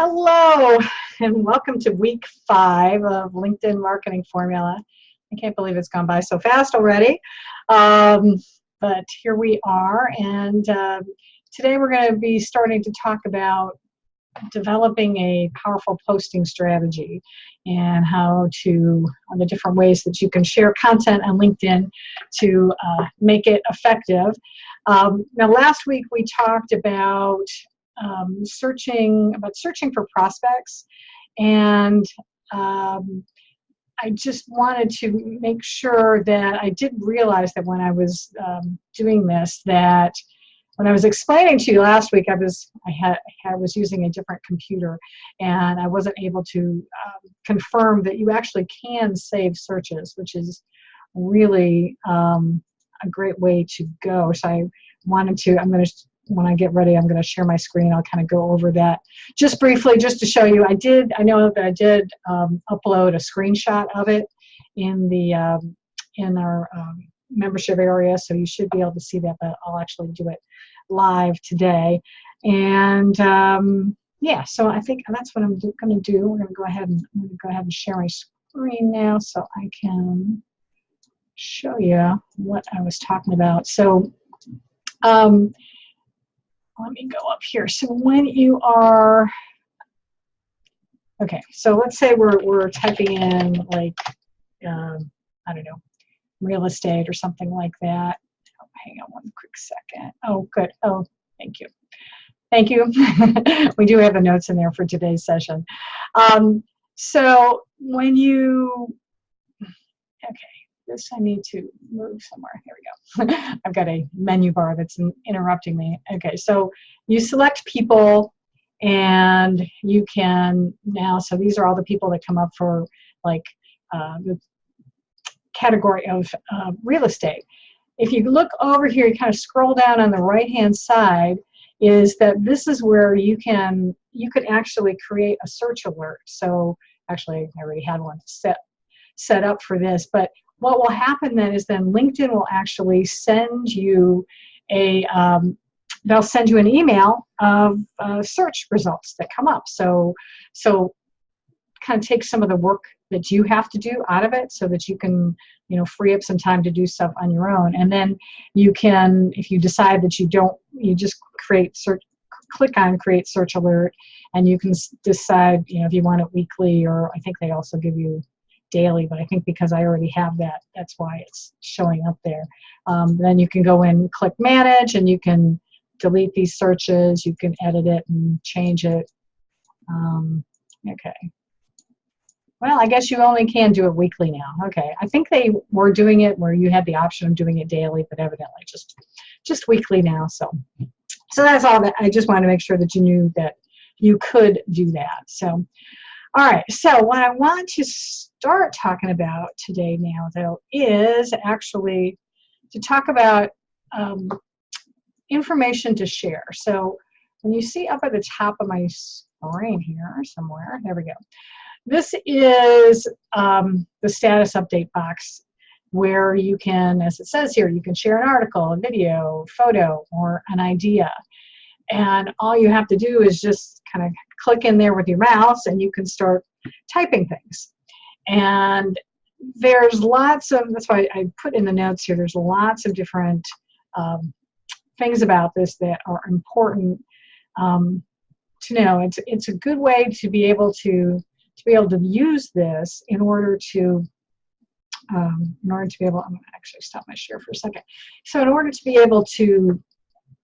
Hello, and welcome to week 5 of LinkedIn Marketing Formula. I can't believe it's gone by so fast already, but here we are, and today we're going to be starting to talk about developing a powerful posting strategy and how to, the different ways that you can share content on LinkedIn to make it effective. Now, last week we talked about searching for prospects, and I just wanted to make sure that I did realize that when I was doing this, that when I was explaining to you last week, I was using a different computer, and I wasn't able to confirm that you actually can save searches, which is really a great way to go. So I wanted to. When I get ready, I'm going to share my screen. I'll kind of go over that just briefly, just to show you. I know that I did upload a screenshot of it in our membership area, so you should be able to see that. But I'll actually do it live today, and yeah. So I think that's what I'm going to do. We're going to go ahead and share my screen now, so I can show you what I was talking about. So. Let me go up here. So when you are, okay, so let's say we're typing in like, I don't know, real estate or something like that. Oh, hang on one quick second. Oh, good. Oh, thank you. Thank you. We do have the notes in there for today's session. So when you, okay. This I need to move somewhere. Here we go. I've got a menu bar that's interrupting me. Okay, so you select people, and you can now, so these are all the people that come up for like the category of real estate. If you look over here, you kind of scroll down on the right-hand side, is that this is where you could actually create a search alert. So actually, I already had one set up for this, but what will happen then is LinkedIn will actually send you they'll send you an email of search results that come up. So kind of take some of the work that you have to do out of it, so that you can, free up some time to do stuff on your own. And then you can, if you decide that you just click on create search alert, and you can decide, if you want it weekly, or I think they also give you daily, but I think because I already have that, that's why it's showing up there. Then you can go in, click manage, and you can delete these searches. You can edit it and change it. Okay. Well, I guess you only can do it weekly now. Okay. I think they were doing it where you had the option of doing it daily, but evidently just weekly now. So that's all. That I just wanted to make sure that you knew that you could do that. So. All right, so what I want to start talking about today now, though, is actually to talk about information to share. So when you see up at the top of my screen here somewhere, there we go. This is the status update box, where you can, as it says here, you can share an article, a video, photo, or an idea. And all you have to do is just kind of click in there with your mouse, and you can start typing things. And there's lots of, that's why I put in the notes here, there's lots of different things about this that are important to know. It's a good way to be able to use this in order to be able, I'm going to actually stop my share for a second. So in order to be able to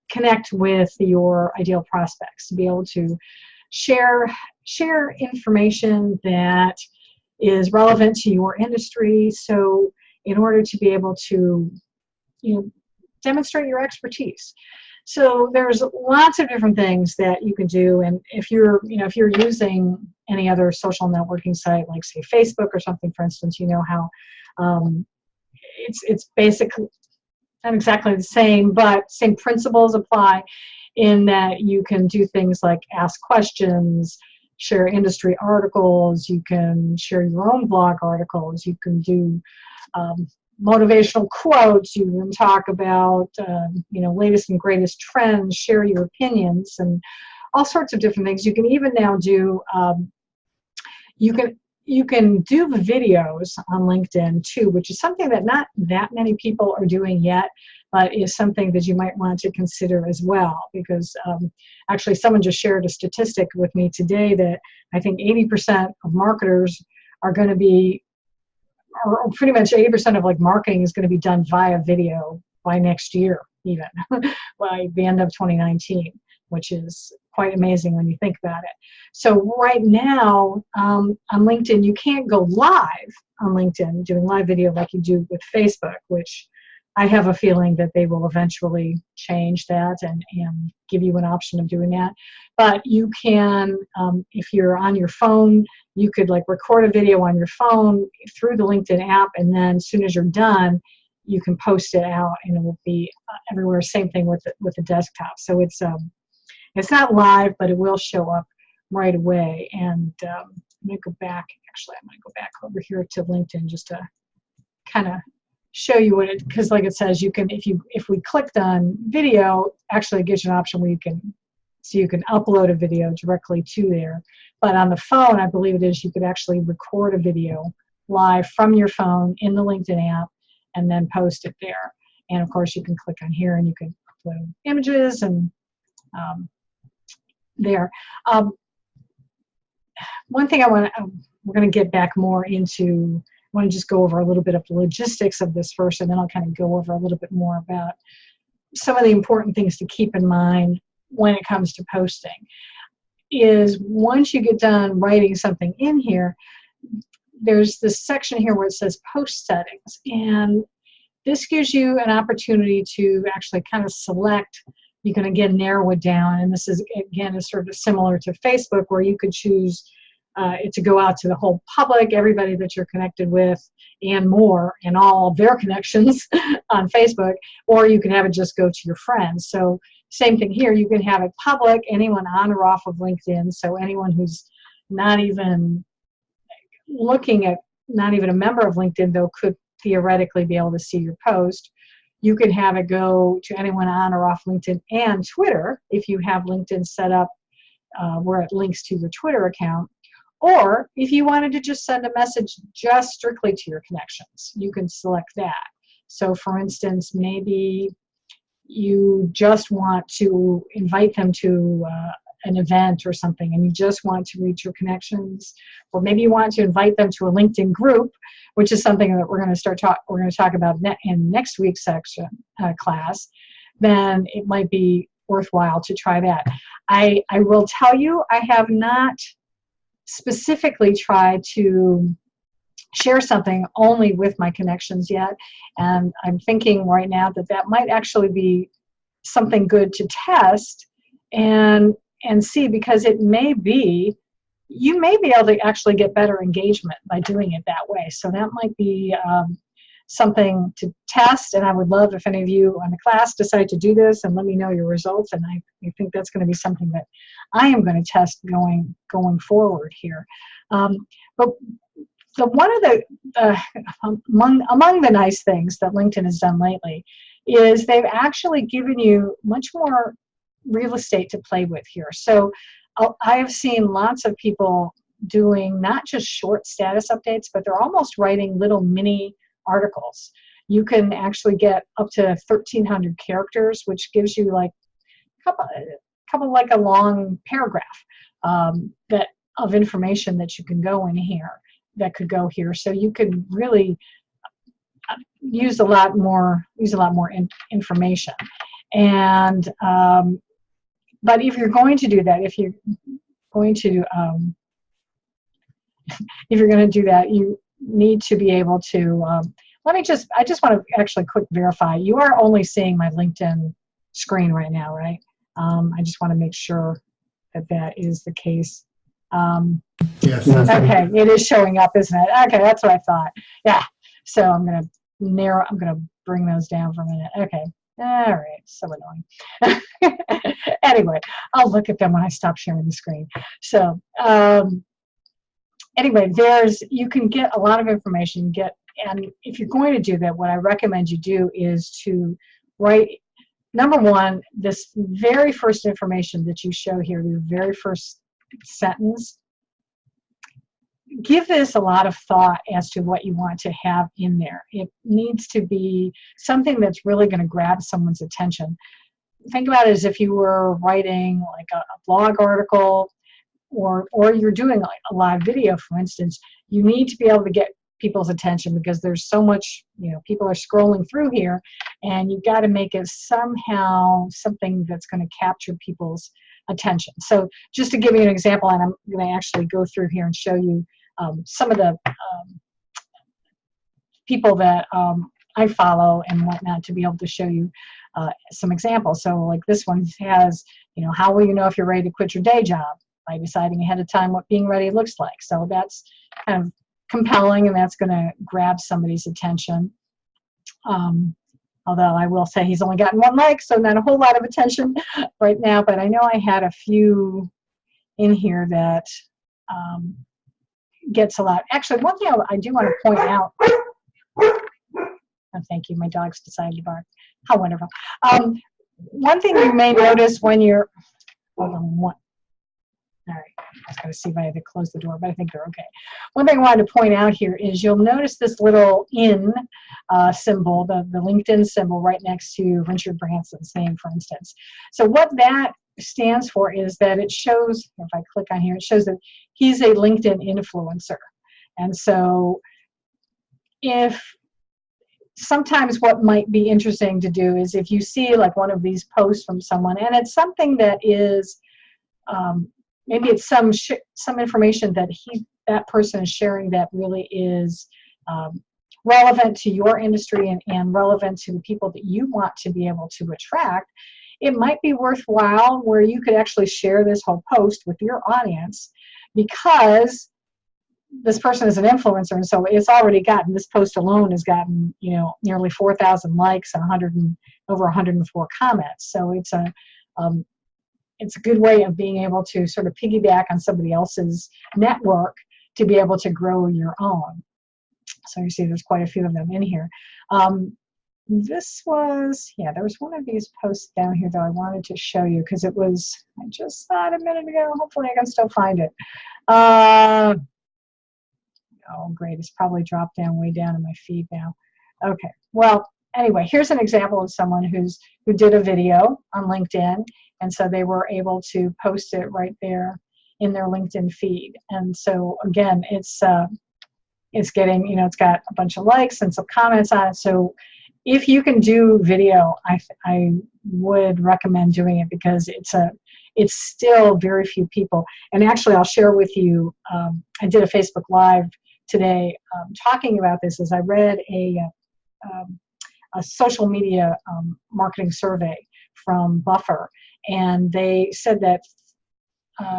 connect with your ideal prospects, to be able to share information that is relevant to your industry. So in order to be able to demonstrate your expertise. So there's lots of different things that you can do, and if you're using any other social networking site, like say Facebook or something, for instance, you know how it's basically not exactly the same, but same principles apply, in that you can do things like ask questions, share industry articles, you can share your own blog articles, you can do motivational quotes, you can talk about latest and greatest trends, share your opinions, and all sorts of different things. You can even now do, you can do videos on LinkedIn too, which is something that not that many people are doing yet, but is something that you might want to consider as well. Because actually someone just shared a statistic with me today that I think 80% of marketers are going to be, or pretty much 80% of like marketing is going to be done via video by next year, even by the end of 2019, which is quite amazing when you think about it. So right now on LinkedIn, you can't go live on LinkedIn doing live video like you do with Facebook, which I have a feeling that they will eventually change that and give you an option of doing that. But you can, if you're on your phone, you could like record a video on your phone through the LinkedIn app, and then as soon as you're done, you can post it out and it will be everywhere. Same thing with the desktop. So it's not live, but it will show up right away. And I'm going to go back. Actually, I'm going to go back over here to LinkedIn just to kind of show you what it, because like it says, you can, if we clicked on video, actually it gives you an option where you can upload a video directly to there. But on the phone, I believe it is, you could actually record a video live from your phone in the LinkedIn app and then post it there. And of course, you can click on here and you can upload images and there. One thing we're going to get back more into, I want to just go over a little bit of the logistics of this first, and then I'll kind of go over a little bit more about some of the important things to keep in mind when it comes to posting. Is once you get done writing something in here, there's this section here where it says post settings, and this gives you an opportunity to actually kind of select. You can again narrow it down, and this is again is sort of similar to Facebook, where you could choose it to go out to the whole public, everybody that you're connected with, and more, and all of their connections on Facebook, or you can have it just go to your friends. So same thing here, you can have it public, anyone on or off of LinkedIn, so anyone who's not even looking at, not even a member of LinkedIn, though, could theoretically be able to see your post. You can have it go to anyone on or off LinkedIn and Twitter, if you have LinkedIn set up where it links to your Twitter account. Or if you wanted to just send a message just strictly to your connections, you can select that. So for instance, maybe you just want to invite them to an event or something, and you just want to reach your connections, or maybe you want to invite them to a LinkedIn group, which is something that we're going to talk about in next week's section class. Then it might be worthwhile to try that. I will tell you, I have not specifically tried to share something only with my connections yet, and I'm thinking right now that might actually be something good to test and see, because it may be, you may be able to actually get better engagement by doing it that way. So that might be something to test, and I would love if any of you on the class decide to do this and let me know your results. And I think that's going to be something that I am going to test going forward here. But one of the among the nice things that LinkedIn has done lately is they've actually given you much more real estate to play with here. So I have seen lots of people doing not just short status updates, but they're almost writing little mini articles. You can actually get up to 1,300 characters, which gives you like a couple like a long paragraph that of information that you can go in here, that could go here. So you could really use a lot more information. And but if you're going to do that, if you're going to do that, you need to be able to, I just want to actually quick verify. You are only seeing my LinkedIn screen right now, right? I just want to make sure that is the case. Yes. Okay, it is showing up, isn't it? Okay, that's what I thought. Yeah, so I'm going to bring those down for a minute. Okay, all right, so annoying. Anyway, I'll look at them when I stop sharing the screen. So anyway, you can get a lot of information. And if you're going to do that, what I recommend you do is to write, number one, this very first information that you show here, the very first sentence, give this a lot of thought as to what you want to have in there. It needs to be something that's really going to grab someone's attention. Think about it as if you were writing like a blog article, or you're doing like a live video, for instance. You need to be able to get people's attention because there's so much, people are scrolling through here, and you've got to make it somehow something that's going to capture people's attention. So just to give you an example, and I'm going to actually go through here and show you some of the people that I follow and whatnot, to be able to show you some examples. So like this one has, how will you know if you're ready to quit your day job? By deciding ahead of time what being ready looks like. So that's kind of compelling, and that's going to grab somebody's attention. Although I will say he's only gotten 1 like, so not a whole lot of attention right now, but I know I had a few in here that gets a lot. Actually, one thing I do want to point out, oh, thank you, my dog's decided to bark. How wonderful. One thing you may notice when you're, hold on one. All right, I was going to see if I had to close the door, but I think they're okay. One thing I wanted to point out here is you'll notice this little in symbol, the LinkedIn symbol right next to Richard Branson's name, for instance. So what that stands for is that it shows, if I click on here, it shows that he's a LinkedIn influencer. And so if sometimes what might be interesting to do is if you see like one of these posts from someone, and it's something that is, maybe it's some information that that person is sharing that really is relevant to your industry and relevant to the people that you want to be able to attract, it might be worthwhile where you could actually share this whole post with your audience, because this person is an influencer, and so it's already gotten, this post alone has gotten, nearly 4,000 likes and over 104 comments. So it's a good way of being able to sort of piggyback on somebody else's network to be able to grow your own. So you see there's quite a few of them in here. This was, there was one of these posts down here that I wanted to show you because it was, I just saw it a minute ago. Hopefully I can still find it. Oh, great. It's probably dropped down way down in my feed now. Okay. Well, anyway, here's an example of someone who did a video on LinkedIn, and so they were able to post it right there in their LinkedIn feed. And so again, it's getting, it's got a bunch of likes and some comments on it. So if you can do video, I would recommend doing it, because it's still very few people. And actually, I'll share with you, I did a Facebook Live today talking about this as I read a social media marketing survey from Buffer, and they said that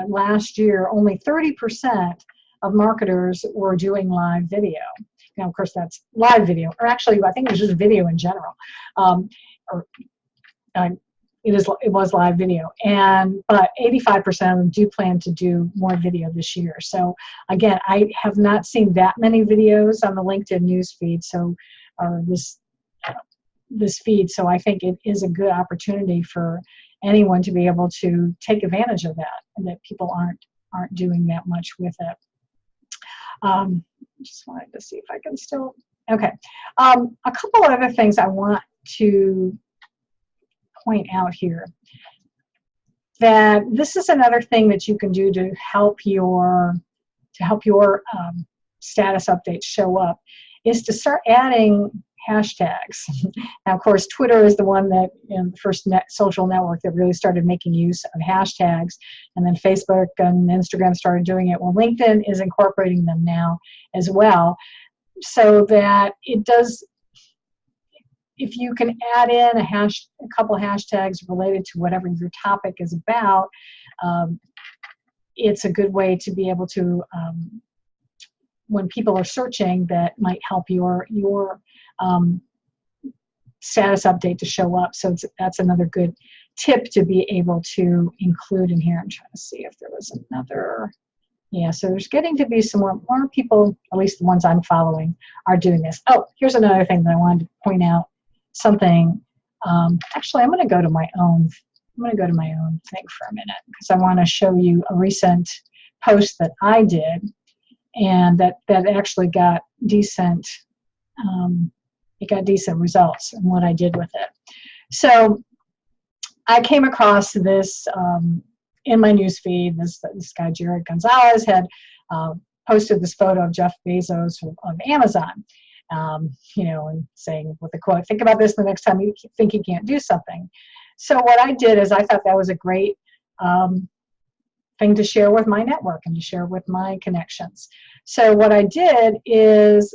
last year only 30% of marketers were doing live video. Now, of course, that's live video, or actually, I think it was just video in general. It was live video, but 85% of them do plan to do more video this year. So again, I have not seen that many videos on the LinkedIn news feed, or this feed. So I think it is a good opportunity for anyone to be able to take advantage of that, and that people aren't doing that much with it. Just wanted to see if I can still, okay. A couple other things I want to point out here, that this is another thing that you can do to help your status updates show up, is to start adding hashtags. Now, of course, Twitter is the one that, the first social network that really started making use of hashtags, and then Facebook and Instagram started doing it. Well, LinkedIn is incorporating them now as well, so that it does, if you can add in a couple hashtags related to whatever your topic is about, it's a good way to be able to, when people are searching, that might help your status update to show up. So that's another good tip to be able to include in here. I'm trying to see if there was another. Yeah, so there's getting to be some more people, at least the ones I'm following, are doing this. Oh, here's another thing that I wanted to point out, something Actually, I'm going to go to my own. I'm going to go to my own thing for a minute because I want to show you a recent post that I did, and that actually got decent. It got decent results in what I did with it. So I came across this in my newsfeed. This guy Jared Gonzalez had posted this photo of Jeff Bezos of Amazon. And saying with the quote, think about this the next time you think you can't do something. So what I did is I thought that was a great thing to share with my network and to share with my connections. So what I did is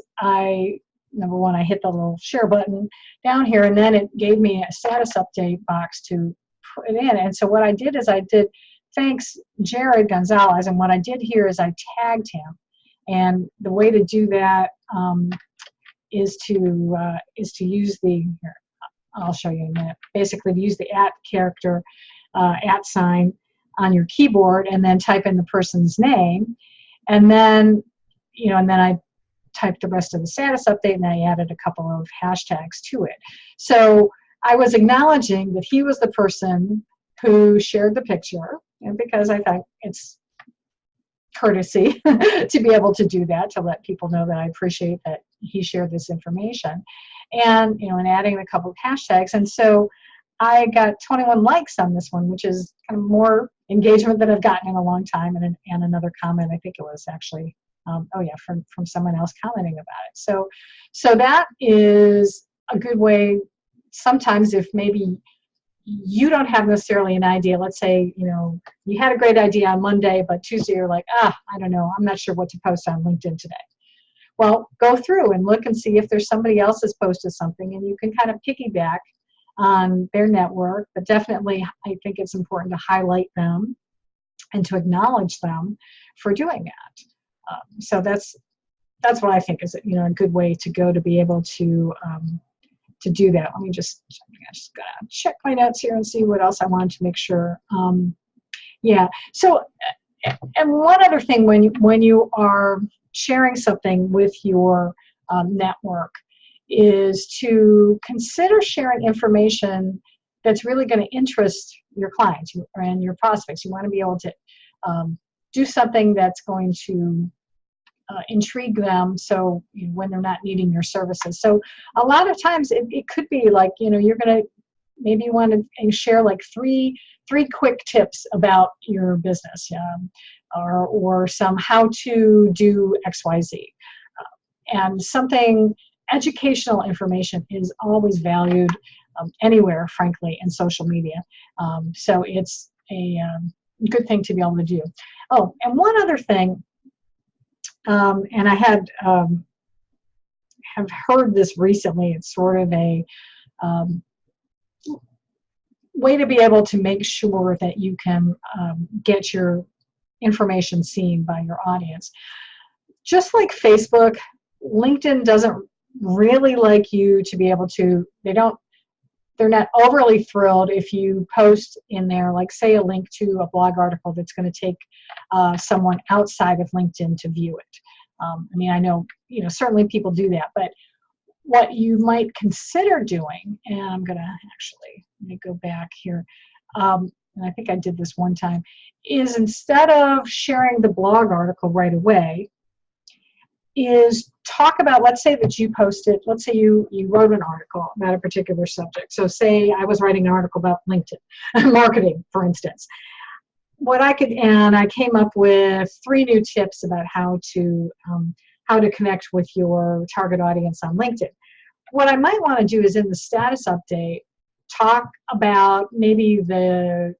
number one, I hit the little share button down here, and then it gave me a status update box to put it in. And so what I did is I did, thanks Jared Gonzalez, and what I did here is I tagged him. And the way to do that is to use the, here, I'll show you in a minute, basically to use the @ character, @ sign on your keyboard, and then type in the person's name, and then I typed the rest of the status update, and I added a couple of hashtags to it. So I was acknowledging that he was the person who shared the picture, and because I thought it's courtesy to be able to do that, to let people know that I appreciate that he shared this information, and and adding a couple of hashtags. And so I got 21 likes on this one, which is kind of more engagement than I've gotten in a long time, and another comment, I think it was actually from someone else commenting about it. So that is a good way. Sometimes if maybe you don't have necessarily an idea, let's say you had a great idea on Monday, but Tuesday you're like, I don't know, I'm not sure what to post on LinkedIn today. Well, go through and look and see if there's somebody else has posted something, and you can kind of piggyback on their network. But definitely I think it's important to highlight them and to acknowledge them for doing that. So that's what I think is a good way to go to be able to do that. Let me just gotta check my notes here and see what else I wanted to make sure. So, and one other thing, when you are sharing something with your network, is to consider sharing information that's really going to interest your clients and your prospects. You want to be able to do something that's going to intrigue them, so when they're not needing your services. So a lot of times it could be like, you're going to maybe want to share like three quick tips about your business, or some how to do XYZ. And something, educational information is always valued anywhere, frankly, in social media. So it's a good thing to be able to do. Oh, and one other thing, and I have heard this recently. It's sort of a way to be able to make sure that you can get your information seen by your audience. Just like Facebook, LinkedIn doesn't really like you to be able to, they're not overly thrilled if you post in there, like say a link to a blog article that's going to take someone outside of LinkedIn to view it. I know, certainly people do that, but what you might consider doing, and I'm going to actually, let me go back here, and I think I did this one time, is instead of sharing the blog article right away, is talk about, let's say that you posted, let's say you wrote an article about a particular subject. So say I was writing an article about LinkedIn marketing, for instance. And I came up with 3 new tips about how to connect with your target audience on LinkedIn. What I might want to do is in the status update, talk about maybe the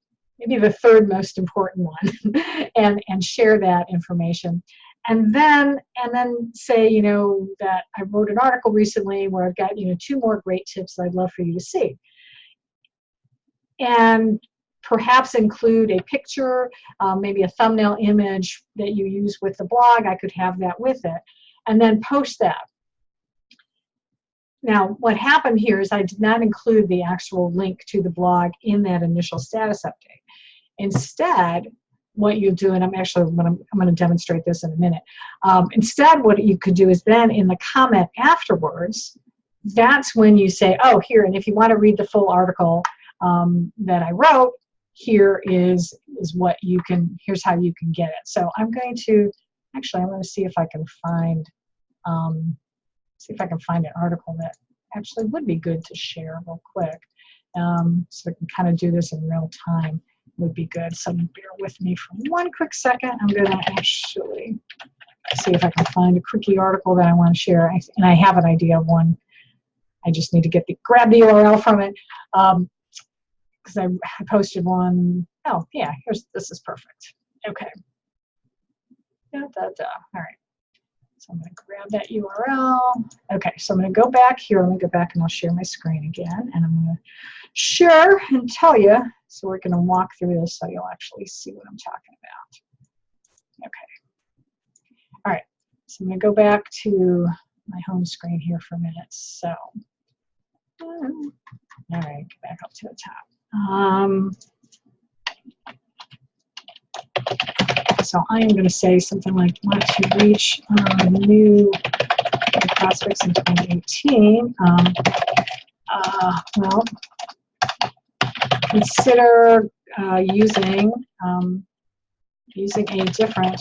3rd most important one and share that information. And then say, that I wrote an article recently where I've got, 2 more great tips that I'd love for you to see. And perhaps include a picture, maybe a thumbnail image that you use with the blog. I could have that with it, and then post that. Now, what happened here is I did not include the actual link to the blog in that initial status update. Instead, what you do, and I'm going to demonstrate this in a minute. Instead, what you could do is then in the comment afterwards, that's when you say, oh, here, and if you want to read the full article that I wrote, here is what you can, here's how you can get it. So I'm going to, actually, I'm going to see if I can find, an article that actually would be good to share real quick. So I can kind of do this in real time would be good. So bear with me for one quick second. I'm going to actually see if I can find a quickie article that I want to share. And I have an idea of one. I just need to grab the URL from it. Because I posted one. Oh, yeah, this is perfect. Okay. All right. So I'm going to grab that URL. Okay, so I'm going to go back here. Let me go back and I'll share my screen again. And I'm going to share and tell you. So we're going to walk through this so you'll actually see what I'm talking about. Okay. All right. So I'm going to go back to my home screen here for a minute. So, all right, get back up to the top. So I am going to say something like, want to reach new prospects in 2018. Well, consider using a different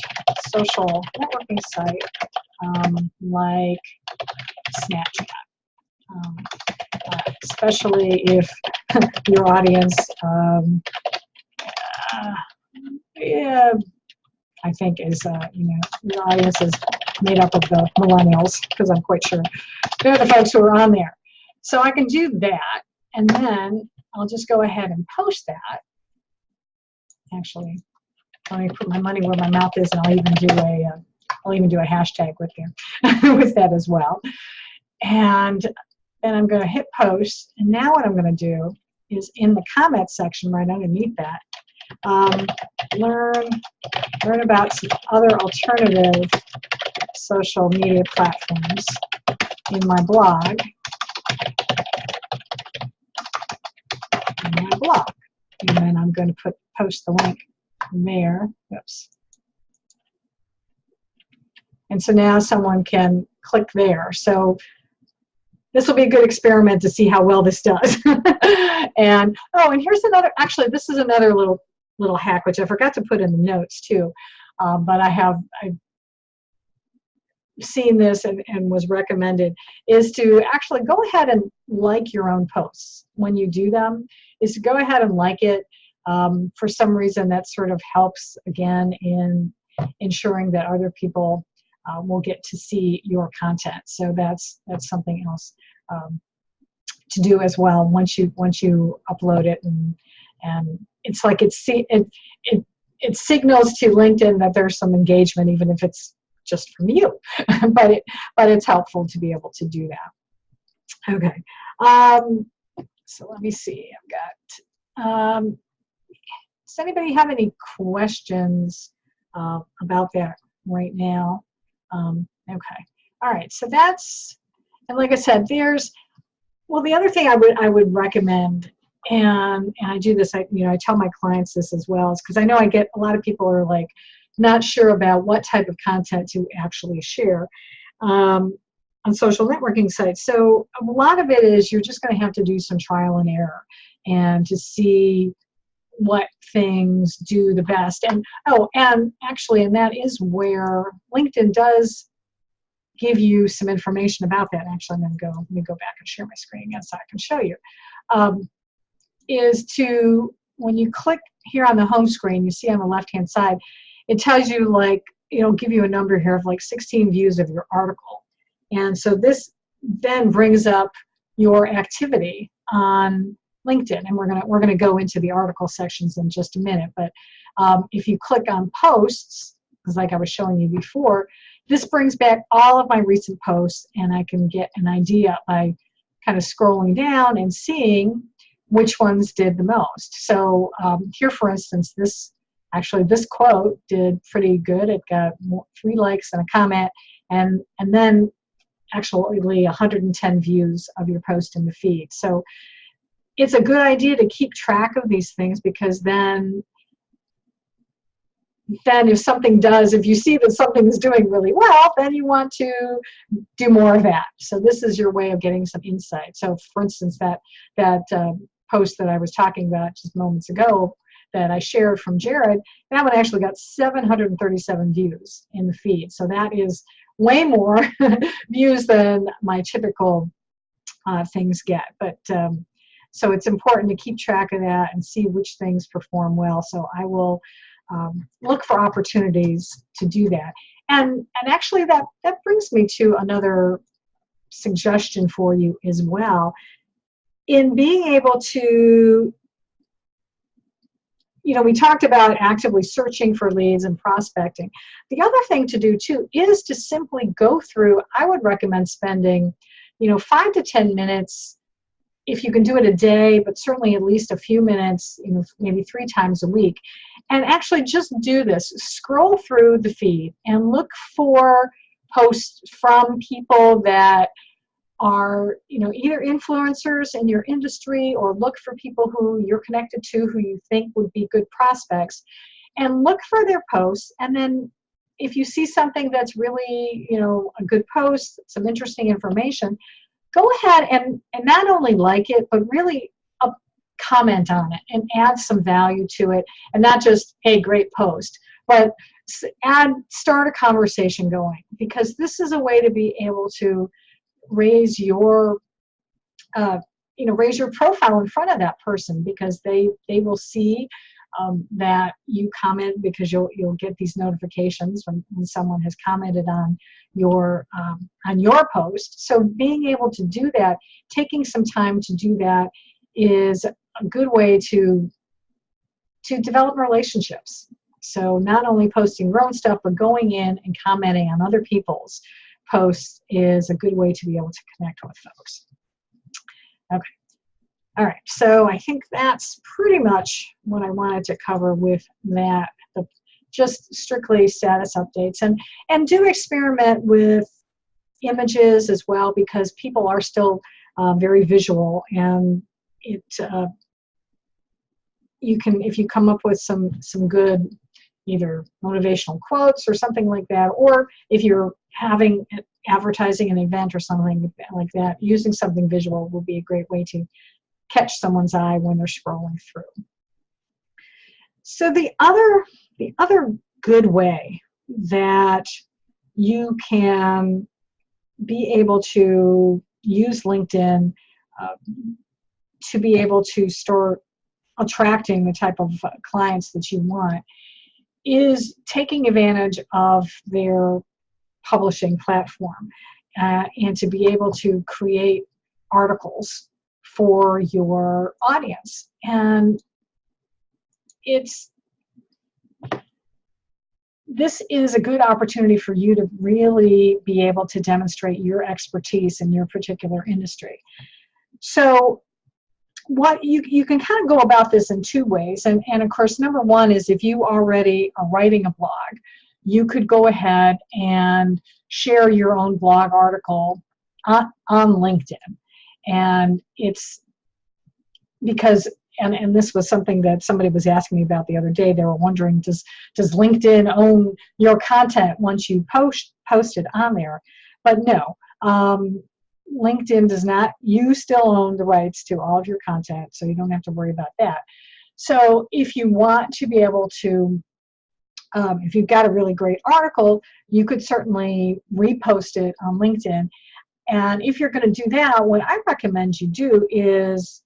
social networking site like Snapchat. Especially if your audience, I think is, your audience is made up of the millennials, because I'm quite sure they're the folks who are on there. So I can do that, and then I'll just go ahead and post that. Actually, let me put my money where my mouth is, and I'll even do a hashtag with you with that as well. And then I'm going to hit post, and now what I'm going to do is in the comment section right underneath that, learn about some other alternative social media platforms in my blog. And then I'm going to post the link there. Oops. And so now someone can click there. So this will be a good experiment to see how well this does. And here's another, actually this is another little hack, which I forgot to put in the notes too. But I've seen this and was recommended, is to actually go ahead and like your own posts when you do them, is to go ahead and like it. For some reason that sort of helps, again, in ensuring that other people will get to see your content. So that's something else to do as well once you upload it, and it's like it signals to LinkedIn that there's some engagement, even if it's just from you. but it's helpful to be able to do that. Okay. So let me see. I've got. Does anybody have any questions about that right now? Okay. All right. So that's, and like I said, the other thing I would recommend, and I do this, I tell my clients this as well, is because I know I get a lot of people are like not sure about what type of content to actually share on social networking sites. So a lot of it is you're just going to have to do some trial and error and to see what things do the best. And actually, and that is where LinkedIn does give you some information about that. Actually, let me go back and share my screen again so I can show you. Is to, when you click here on the home screen, you see on the left-hand side, it tells you, like, it'll give you a number here of like 16 views of your article. And so this then brings up your activity on LinkedIn, and we're gonna go into the article sections in just a minute. But if you click on posts, because like I was showing you before, this brings back all of my recent posts, and I can get an idea by kind of scrolling down and seeing which ones did the most. So here, for instance, this quote did pretty good. It got 3 likes and a comment, and then actually 110 views of your post in the feed. So it's a good idea to keep track of these things, because then then if you see that something is doing really well, then you want to do more of that. So this is your way of getting some insight. So for instance, that post that I was talking about just moments ago that I shared from Jared, that one actually got 737 views in the feed. So that is way more views than my typical things get. But so it's important to keep track of that and see which things perform well. So I will look for opportunities to do that. And actually that brings me to another suggestion for you as well. In being able to, we talked about actively searching for leads and prospecting. The other thing to do too is to simply go through, I would recommend spending 5 to 10 minutes, if you can do it a day, but certainly at least a few minutes, maybe 3 times a week, and actually just do this. Scroll through the feed and look for posts from people that are, either influencers in your industry, or look for people who you're connected to who you think would be good prospects, and look for their posts. And then if you see something that's really, a good post, some interesting information, go ahead and not only like it, but really comment on it and add some value to it, and not just, hey, great post, but start a conversation going, because this is a way to be able to raise your raise your profile in front of that person, because they will see that you comment, because you'll get these notifications when someone has commented on your post. So being able to do that, taking some time to do that, is a good way to develop relationships. So not only posting your own stuff, but going in and commenting on other people's posts is a good way to be able to connect with folks. Okay. All right, so I think that's pretty much what I wanted to cover with that, just strictly status updates. And do experiment with images as well, because people are still very visual, and you can, if you come up with some good either motivational quotes or something like that, or if you're advertising an event or something like that, using something visual will be a great way to catch someone's eye when they're scrolling through. So the other good way that you can be able to use LinkedIn to be able to start attracting the type of clients that you want is taking advantage of their publishing platform, and to be able to create articles for your audience. And this is a good opportunity for you to really be able to demonstrate your expertise in your particular industry. So what you can kind of go about this in 2 ways. And of course, number one is, if you already are writing a blog, you could go ahead and share your own blog article on LinkedIn. And it's because, and this was something that somebody was asking me about the other day. They were wondering, does LinkedIn own your content once you post it on there? But no, LinkedIn does not. You still own the rights to all of your content, so you don't have to worry about that. So if you want to be able to, if you've got a really great article, you could certainly repost it on LinkedIn. And if you're going to do that, what I recommend you do is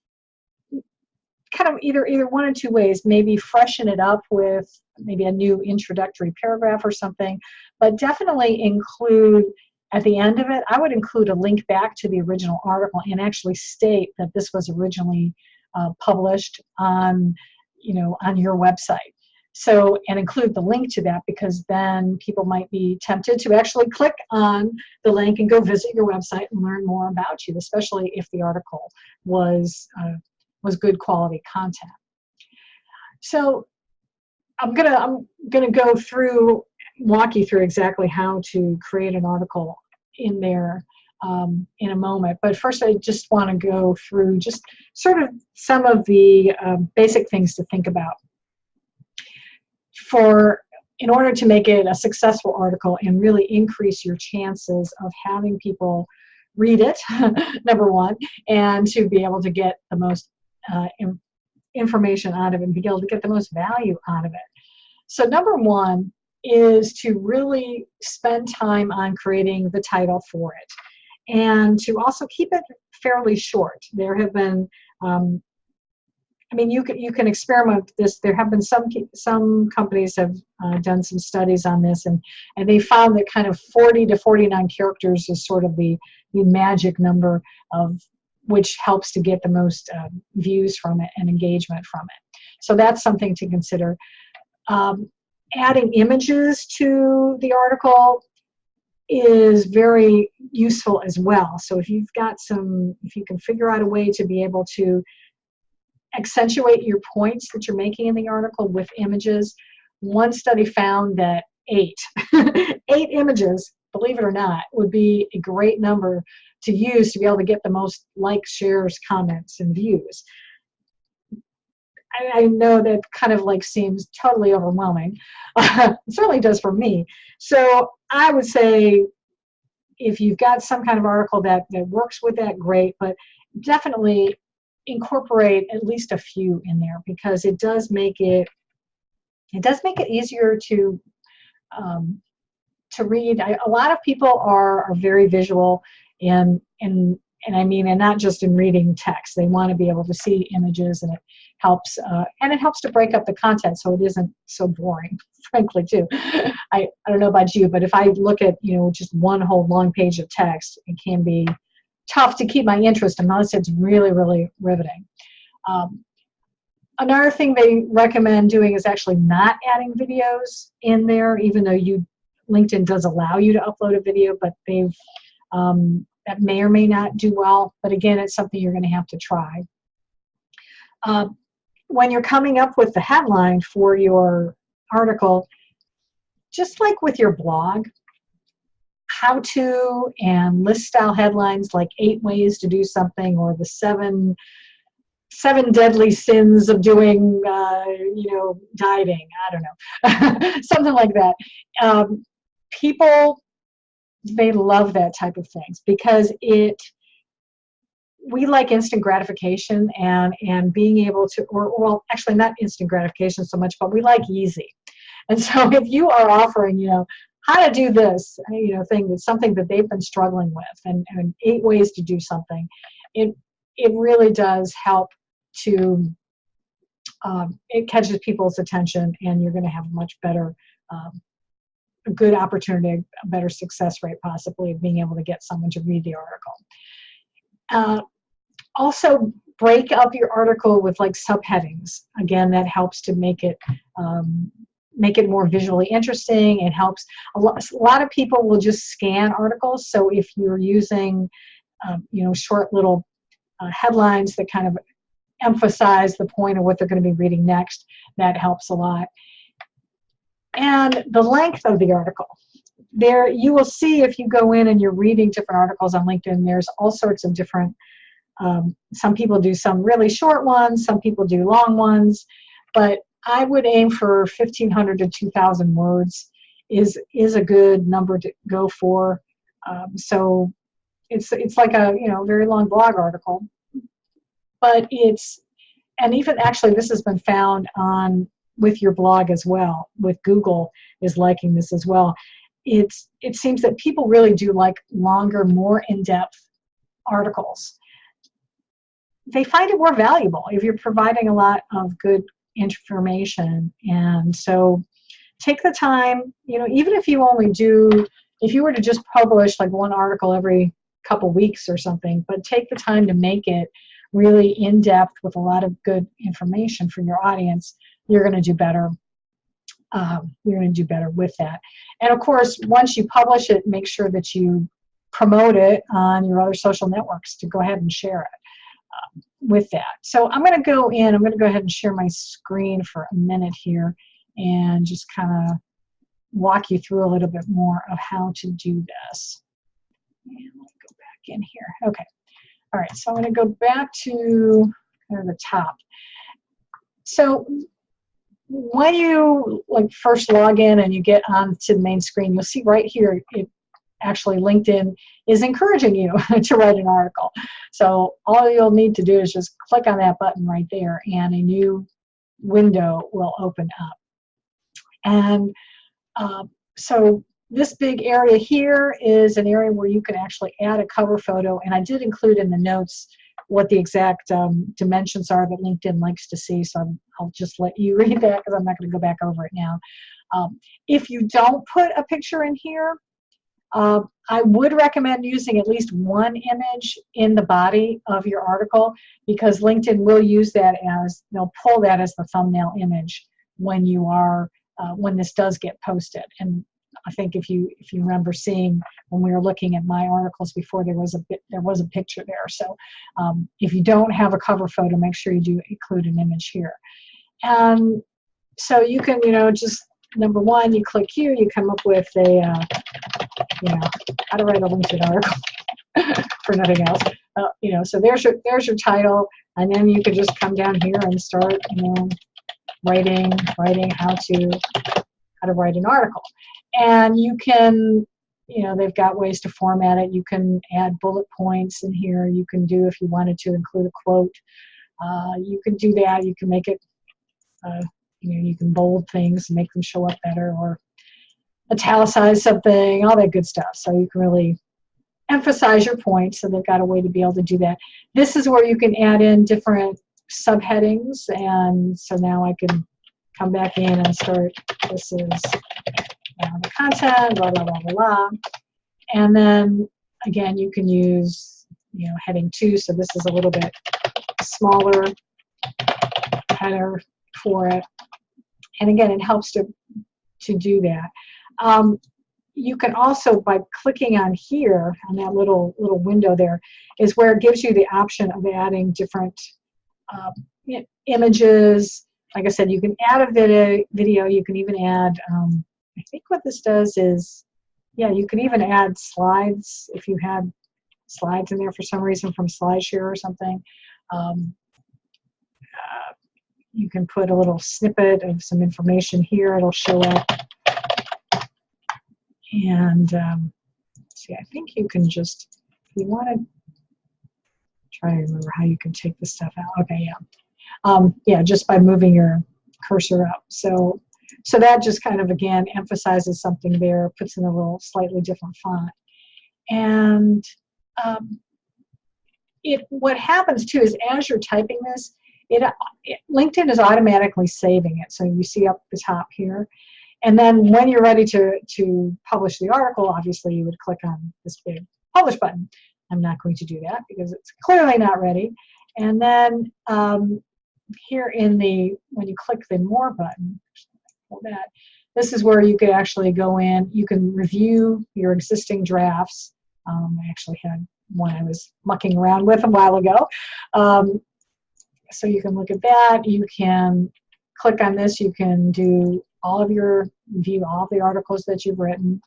kind of either 1 or 2 ways. Maybe freshen it up with maybe a new introductory paragraph or something, but definitely include, at the end of it, I would include a link back to the original article and actually state that this was originally published on your website. So, and include the link to that, because then people might be tempted to actually click on the link and go visit your website and learn more about you, especially if the article was good quality content. So I'm gonna go through, walk you through exactly how to create an article in there in a moment. But first, I just want to go through just sort of some of the basic things to think about. For in order to make it a successful article and really increase your chances of having people read it, number one, and to be able to get the most information out of it and be able to get the most value out of it. So number one is to really spend time on creating the title for it, and to also keep it fairly short. There have been I mean, you can experiment with this. There have been some companies have done some studies on this, and they found that kind of 40 to 49 characters is sort of the magic number of which helps to get the most views from it and engagement from it. So that's something to consider. Adding images to the article is very useful as well. So if you can figure out a way to be able to accentuate your points that you're making in the article with images. One study found that 8 images, believe it or not, would be a great number to use to be able to get the most likes, shares, comments, and views. I know that kind of like seems totally overwhelming. It certainly does for me. So I would say if you've got some kind of article that works with that, great, but definitely incorporate at least a few in there, because it does make it easier to read. A lot of people are very visual, and I mean, and not just in reading text. They want to be able to see images, and it helps to break up the content so it isn't so boring, frankly, too. I don't know about you, but if I look at just one whole long page of text, it can be tough to keep my interest unless it's really, really riveting. Another thing they recommend doing is actually not adding videos in there, even though LinkedIn does allow you to upload a video, but that may or may not do well. But again, it's something you're going to have to try. When you're coming up with the headline for your article, just like with your blog, how-to and list-style headlines like 8 ways to do something, or the 7 deadly sins of doing, dieting. I don't know, something like that. People, they love that type of things because we like instant gratification and being able to, or well, actually not instant gratification so much, but we like easy. And so if you are offering, how to do this, thing that's something that they've been struggling with, and 8 ways to do something, it really does help to, it catches people's attention, and you're going to have a much better, a good opportunity, a better success rate possibly of being able to get someone to read the article. Also, break up your article with like subheadings. Again, that helps to make it more visually interesting. It helps. A lot of people will just scan articles. So if you're using, short little headlines that kind of emphasize the point of what they're going to be reading next, that helps a lot. And the length of the article. There, you will see if you go in and you're reading different articles on LinkedIn, there's all sorts of different, some people do some really short ones, some people do long ones, but I would aim for 1,500 to 2,000 words is a good number to go for. So it's like a very long blog article, but and even actually this has been found with your blog as well. With Google is liking this as well. It seems that people really do like longer, more in-depth articles. They find it more valuable if you're providing a lot of good information. And so take the time, even if you were to just publish like one article every couple weeks or something, but take the time to make it really in-depth with a lot of good information for your audience, you're going to do better. You're going to do better with that. And of course, once you publish it, make sure that you promote it on your other social networks to go ahead and share it with that. So I'm going to go ahead and share my screen for a minute here and just kind of walk you through a little bit more of how to do this. And let me go back in here. Okay. All right, so I'm going to go back to kind of the top. So when you like first log in and you get onto the main screen, you'll see right here, it actually LinkedIn is encouraging you to write an article. So all you'll need to do is just click on that button right there and a new window will open up. And so this big area here is an area where you can actually add a cover photo, and I did include in the notes what the exact dimensions are that LinkedIn likes to see, so I'll just let you read that because I'm not going to go back over it now. If you don't put a picture in here, I would recommend using at least one image in the body of your article, because LinkedIn will use that as, they'll pull that as the thumbnail image when you are, when this does get posted. And I think if you remember seeing when we were looking at my articles before, there was a picture there. So if you don't have a cover photo, make sure you do include an image here. And so you can, just number one, you click here, you come up with a, how to write a LinkedIn article for nothing else. So there's your title, and then you can just come down here and start, writing how to write an article. And you can, they've got ways to format it. You can add bullet points in here. You can do, if you wanted to, include a quote. You can do that. You can make it, you can bold things and make them show up better, or italicize something, all that good stuff. So you can really emphasize your point. So they've got a way to be able to do that. This is where you can add in different subheadings. And so now I can come back in and start, this is the content, blah, blah, blah, blah, blah. And then, again, you can use, heading 2. So this is a little bit smaller header for it. And again, it helps to do that. You can also, by clicking on here, on that little window there, is where it gives you the option of adding different images. Like I said, you can add a video. You can even add, I think what this does is, you can even add slides if you had slides in there for some reason from SlideShare or something. You can put a little snippet of some information here. It'll show up. And see, I think you can just, if you want to try to remember how you can take this stuff out. Okay, yeah, just by moving your cursor up. So that just kind of, again, emphasizes something there, puts in a little slightly different font. And what happens too is, as you're typing this, LinkedIn is automatically saving it. So you see up the top here. And then when you're ready to publish the article, obviously you would click on this big publish button. I'm not going to do that because it's clearly not ready. And then here when you click the more button, this is where you could actually go in. You can review your existing drafts. I actually had one I was mucking around with a while ago. So you can look at that. You can click on this. You can do view all of the articles that you've written.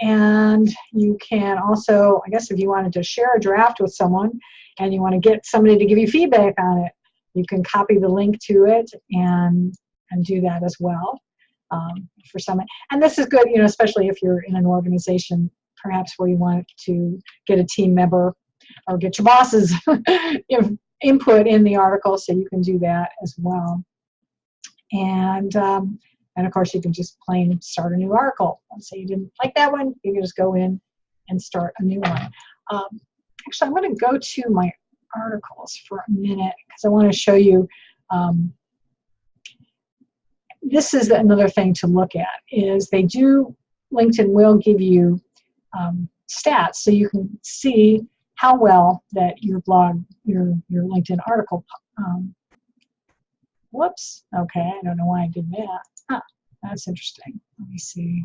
And you can also, I guess if you wanted to share a draft with someone and you want to get somebody to give you feedback on it, you can copy the link to it and do that as well for someone. And this is good, especially if you're in an organization perhaps where you want to get a team member or get your boss's input in the article, so you can do that as well. And of course, you can just plain start a new article. Let's say you didn't like that one, you can just go in and start a new one. Actually, I'm going to go to my articles for a minute because I want to show you. This is another thing to look at, is LinkedIn will give you stats, so you can see how well that your blog, your LinkedIn article. Whoops. Okay, I don't know why I did that. Huh, that's interesting. Let me see.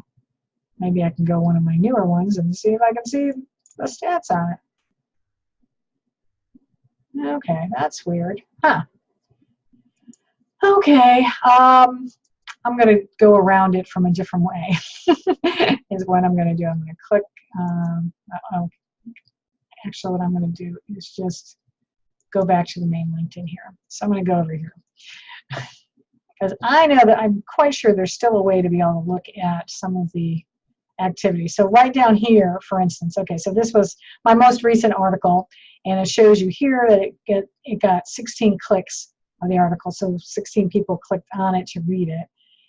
Maybe I can go one of my newer ones and see if I can see the stats on it. Okay, that's weird. Huh. Okay. I'm going to go around it from a different way. Is what I'm going to do. I'm going to click. Actually, what I'm going to do is just go back to the main LinkedIn here. So I'm going to go over here. because I know that I'm quite sure there's still a way to be able to look at some of the activities. So right down here, for instance, okay, so this was my most recent article, and it shows you here that it got 16 clicks on the article, so 16 people clicked on it to read it.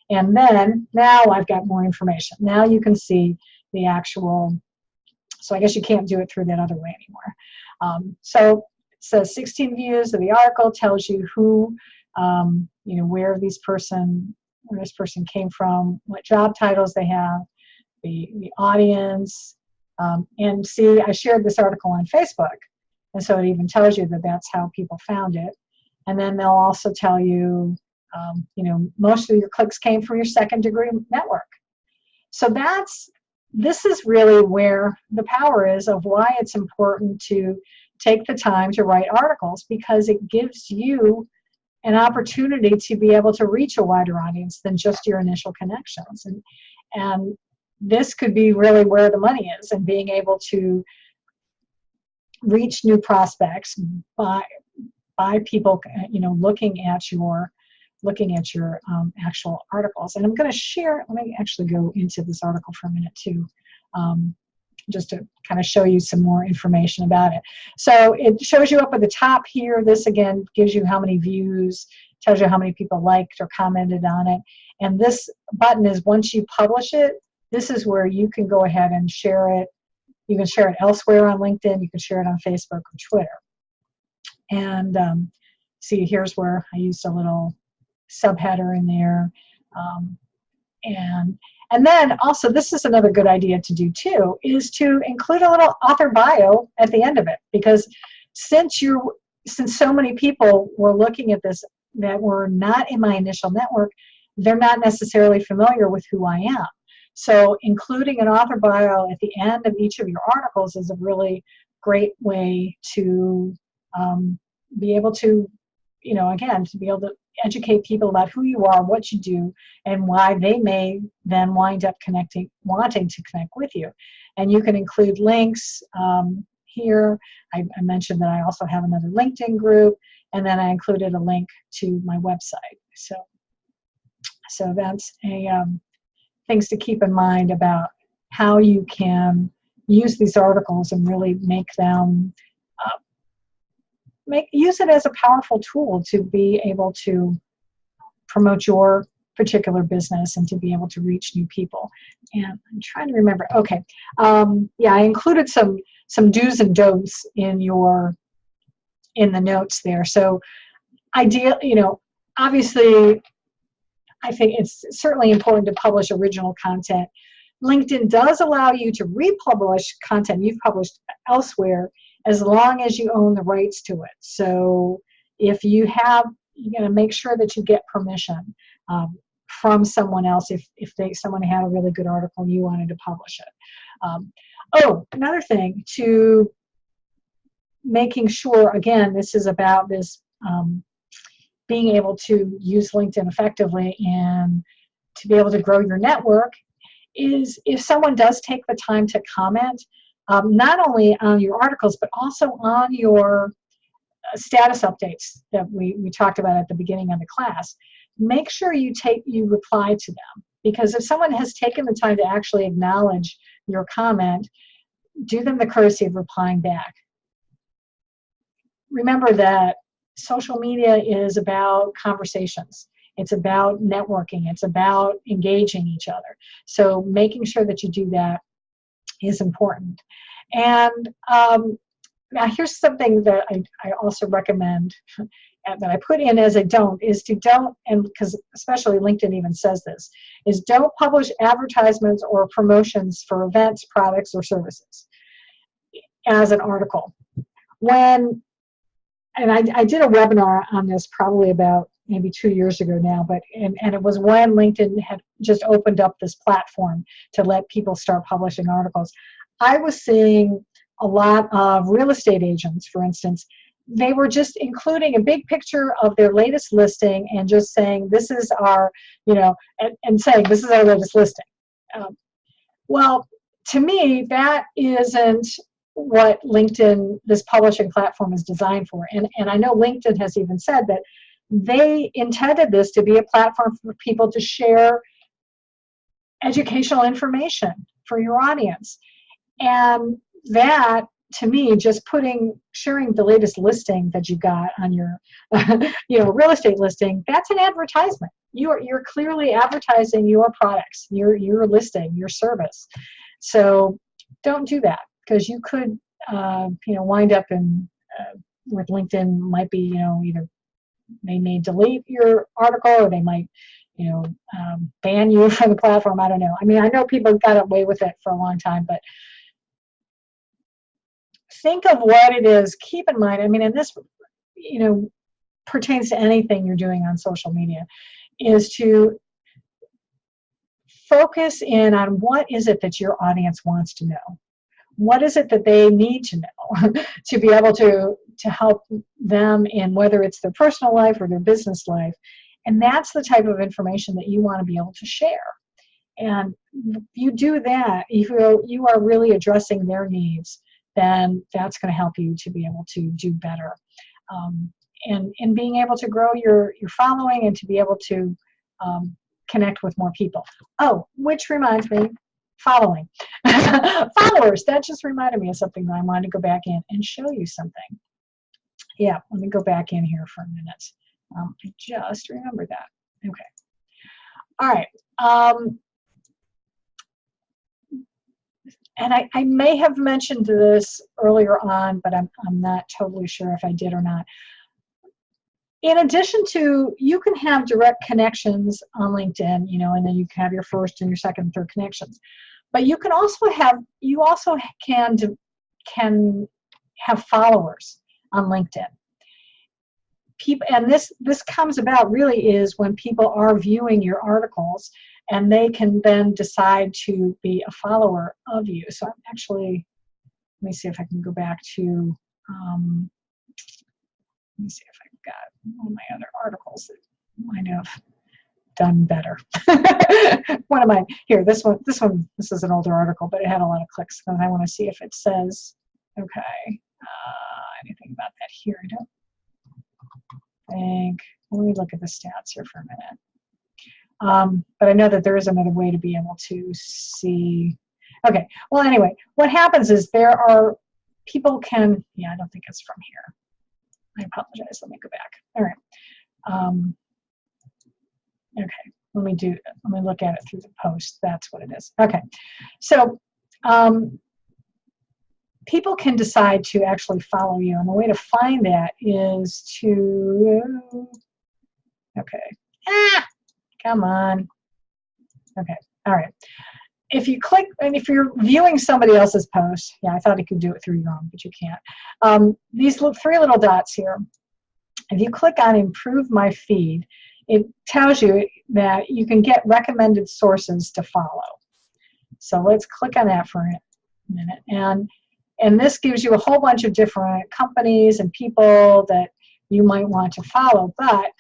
And then now I've got more information. Now you can see the actual, so I guess you can't do it through that other way anymore. So it says 16 views of the article, tells you who, where this person came from, what job titles they have, the audience, and see, I shared this article on Facebook, and so it even tells you that that's how people found it. And then they'll also tell you, most of your clicks came from your second degree network. So this is really where the power is of why it's important to take the time to write articles, because it gives you an opportunity to be able to reach a wider audience than just your initial connections. And this could be really where the money is, and being able to reach new prospects by people, looking at your actual articles. And I'm going to share, let me actually go into this article for a minute too, just to kind of show you some more information about it. So it shows you up at the top here. This again gives you how many views, tells you how many people liked or commented on it. And this button is, once you publish it, this is where you can go ahead and share it. You can share it elsewhere on LinkedIn. You can share it on Facebook or Twitter. And see, here's where I used a little subheader in there. And then also, this is another good idea to do too, is to include a little author bio at the end of it. Because since so many people were looking at this that were not in my initial network, they're not necessarily familiar with who I am. So including an author bio at the end of each of your articles is a really great way to be able to, again, to be able to educate people about who you are, what you do, and why they may then wind up wanting to connect with you. And you can include links here. I mentioned that I also have another LinkedIn group, and then I included a link to my website. So that's things to keep in mind about how you can use these articles and really make them use it as a powerful tool to be able to promote your particular business and to be able to reach new people. And I'm trying to remember. Okay, yeah, I included some do's and don'ts in the notes there. So, obviously, I think it's certainly important to publish original content. LinkedIn does allow you to republish content you've published elsewhere, as long as you own the rights to it. So if you're going to make sure that you get permission from someone else if someone had a really good article and you wanted to publish it. Another thing, to making sure, again, this is about this being able to use LinkedIn effectively and to be able to grow your network, is if someone does take the time to comment, not only on your articles, but also on your status updates that we talked about at the beginning of the class. Make sure you reply to them, because if someone has taken the time to actually acknowledge your comment, do them the courtesy of replying back. Remember that social media is about conversations. It's about networking. It's about engaging each other. So making sure that you do that is important. And now here's something that I also recommend, that I put in as a don't, is to don't, and because especially LinkedIn even says this, is don't publish advertisements or promotions for events, products, or services as an article. And I did a webinar on this probably about maybe 2 years ago now, and it was when LinkedIn had just opened up this platform to let people start publishing articles. I was seeing a lot of real estate agents, for instance, they were just including a big picture of their latest listing and just saying, this is our, and saying, this is our latest listing. Well, to me, that isn't what LinkedIn, this publishing platform, is designed for. And I know LinkedIn has even said that they intended this to be a platform for people to share educational information for your audience. And that, to me, just sharing the latest listing that you got on your real estate listing, that's an advertisement. You're clearly advertising your products, your listing, your service. So don't do that, because you could wind up in with LinkedIn might be, either they may delete your article, or they might ban you from the platform. I don't know. I mean, I know people got away with it for a long time, but think of what it is. Keep in mind, I mean, and this, pertains to anything you're doing on social media, is to focus in on what is it that your audience wants to know. What is it that they need to know to be able to help them in whether it's their personal life or their business life. And that's the type of information that you want to be able to share. And if you do that, if you are really addressing their needs, then that's going to help you to be able to do better. And being able to grow your following and to be able to connect with more people. Oh, which reminds me, following. Followers, that just reminded me of something that I wanted to go back in and show you something. Yeah, let me go back in here for a minute. I just remembered that. Okay. All right. And I may have mentioned this earlier on, but I'm not totally sure if I did or not. In addition to, you can have direct connections on LinkedIn, and then you can have your first and your second and third connections. But you can also can have followers on LinkedIn. People, and this comes about really is when people are viewing your articles, and they can then decide to be a follower of you. So I'm actually, let me see if I can go back to, let me see if I've got one of my other articles that might have done better. One of mine, here, this is an older article, but it had a lot of clicks, and I want to see if it says, okay, anything about that here. I don't think, let me look at the stats here for a minute. But I know that there is another way to be able to see. Okay, well, anyway, what happens is there are, people can, I don't think it's from here. I apologize, let me go back. All right. Okay, let me look at it through the post. That's what it is. Okay, so people can decide to actually follow you, and the way to find that is to, okay, come on. Okay, all right. If you click, and if you're viewing somebody else's post, I thought you could do it through your own, but you can't. These three little dots here, if you click on Improve My Feed, it tells you that you can get recommended sources to follow. So let's click on that for a minute. And this gives you a whole bunch of different companies and people that you might want to follow. But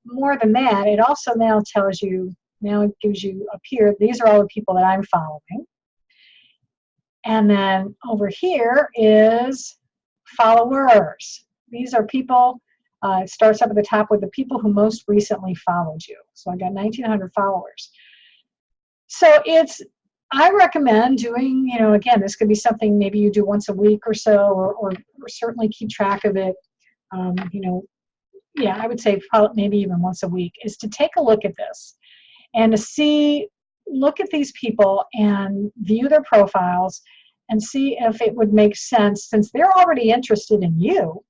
more than that, it also now tells you, now it gives you up here, these are all the people that I'm following. And then over here is followers. These are people, it starts up at the top with the people who most recently followed you. So I got 1,900 followers. So I recommend doing, again, this could be something maybe you do once a week or so, or certainly keep track of it, I would say probably maybe even once a week, is to take a look at this and to look at these people and view their profiles and see if it would make sense, since they're already interested in you.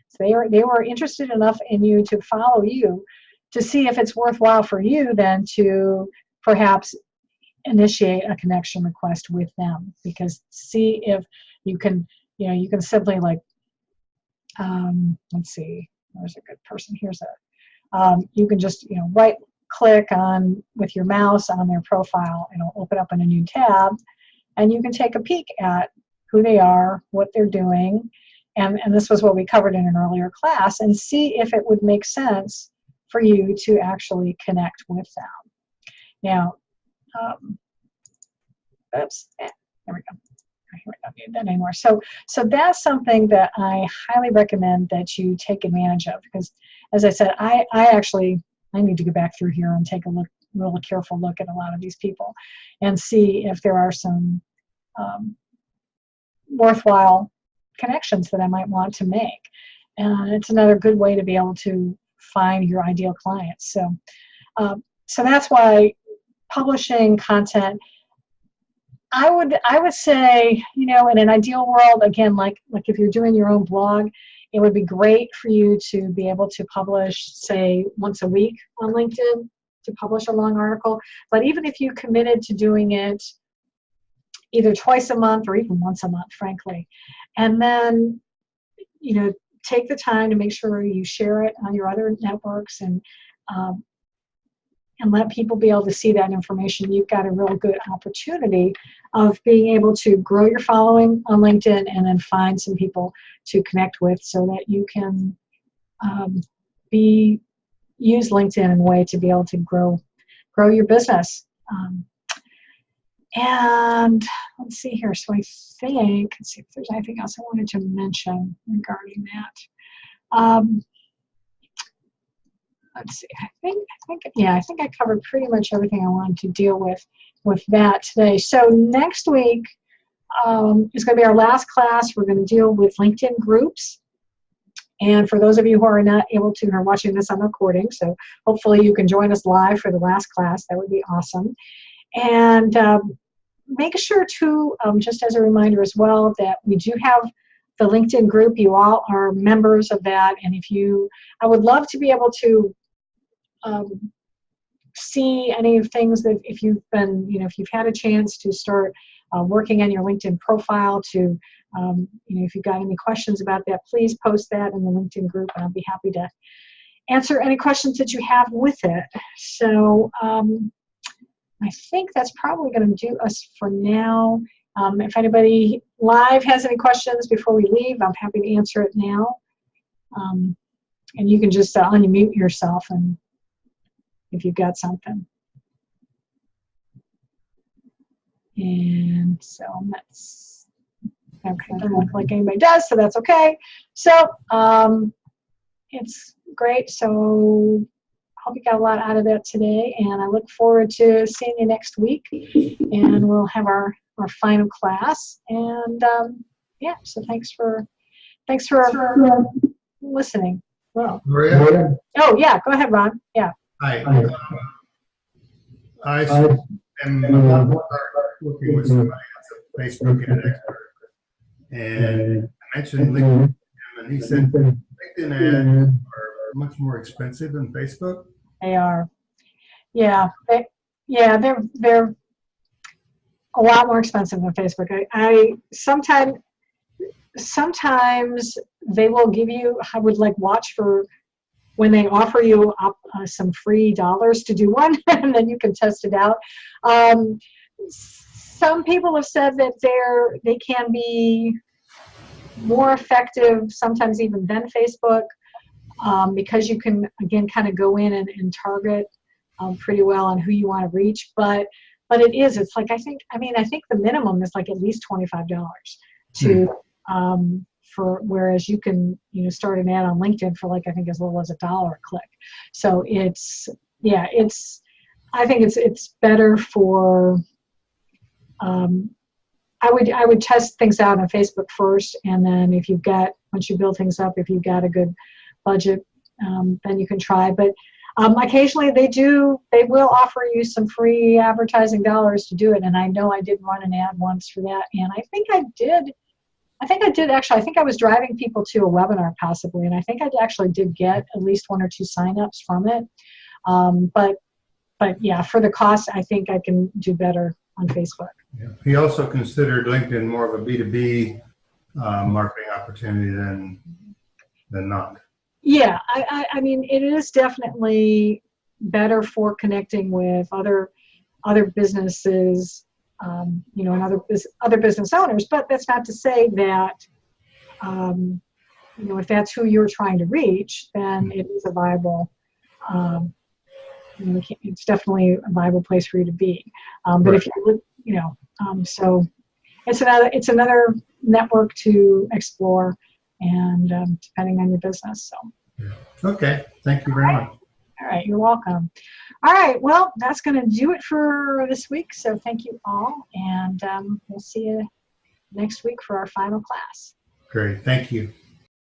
So they were interested enough in you to follow you, to see if it's worthwhile for you then to perhaps initiate a connection request with them. Because see if you can, you can simply let's see, there's a good person. Here's you can just, right click on with your mouse on their profile, and it'll open up in a new tab, and you can take a peek at who they are, what they're doing, and this was what we covered in an earlier class, and see if it would make sense for you to actually connect with them. Now, oops, there we go. We don't need that anymore. So that's something that I highly recommend that you take advantage of, because as I said, I need to go back through here and take a real careful look at a lot of these people and see if there are some worthwhile connections that I might want to make. And it's another good way to be able to find your ideal clients. So, so that's why publishing content, I would say, in an ideal world, again, like if you're doing your own blog, it would be great for you to be able to publish, say, once a week on LinkedIn, to publish a long article. But even if you committed to doing it either twice a month or even once a month, frankly, and then, take the time to make sure you share it on your other networks and let people be able to see that information, you've got a real good opportunity of being able to grow your following on LinkedIn and then find some people to connect with so that you can use LinkedIn in a way to be able to grow your business. And let's see here. So let's see if there's anything else I wanted to mention regarding that. Let's see. I think I covered pretty much everything I wanted to deal with that today. So next week is going to be our last class. We're going to deal with LinkedIn groups. And for those of you who are not able to, who are watching this on recording, so hopefully you can join us live for the last class. That would be awesome. And make sure to, just as a reminder as well, that we do have the LinkedIn group. You all are members of that. And I would love to be able to see any of things that if you've had a chance to start working on your LinkedIn profile, to if you've got any questions about that, please post that in the LinkedIn group, and I'll be happy to answer any questions that you have with it. So I think that's probably going to do us for now. If anybody live has any questions before we leave, I'm happy to answer it now. And you can just unmute yourself and if you've got something. And so that's okay. Doesn't look like anybody does, so that's okay. So it's great. So I hope you got a lot out of that today, and I look forward to seeing you next week. And we'll have our final class. And yeah, so thanks for listening. Well, Maria? oh yeah, go ahead, Ron. Yeah. Hi. I am working with somebody else at Facebook ad expert, and I mentioned LinkedIn, and he said LinkedIn ads are much more expensive than Facebook. They are. Yeah. They're a lot more expensive than Facebook. I sometimes they will give you, I would watch for when they offer you some free dollars to do one, and then you can test it out. Some people have said that they can be more effective sometimes even than Facebook, because you can, again, kind of go in and target pretty well on who you want to reach. But it's like, I think the minimum is like at least $25 to whereas you can start an ad on LinkedIn for I think as little as $1 a click. So I think it's better for I would test things out on Facebook first, and then once you build things up, if you've got a good budget, then you can try. But occasionally they will offer you some free advertising dollars to do it, and I know I did run an ad once for that, and I think I did actually. I think I was driving people to a webinar possibly, and I think I actually did get at least 1 or 2 signups from it. But yeah, for the cost, I think I can do better on Facebook. Yeah. He also considered LinkedIn more of a B2B marketing opportunity than not. Yeah, I mean, it is definitely better for connecting with other businesses, and other business owners. But that's not to say that, if that's who you're trying to reach, then it is a viable. It's definitely a viable place for you to be. But right. If you, so it's another network to explore, and depending on your business. So. Yeah. Okay, thank you very much. All right, you're welcome. All right, well, that's going to do it for this week. So thank you all, and we'll see you next week for our final class. Great, thank you.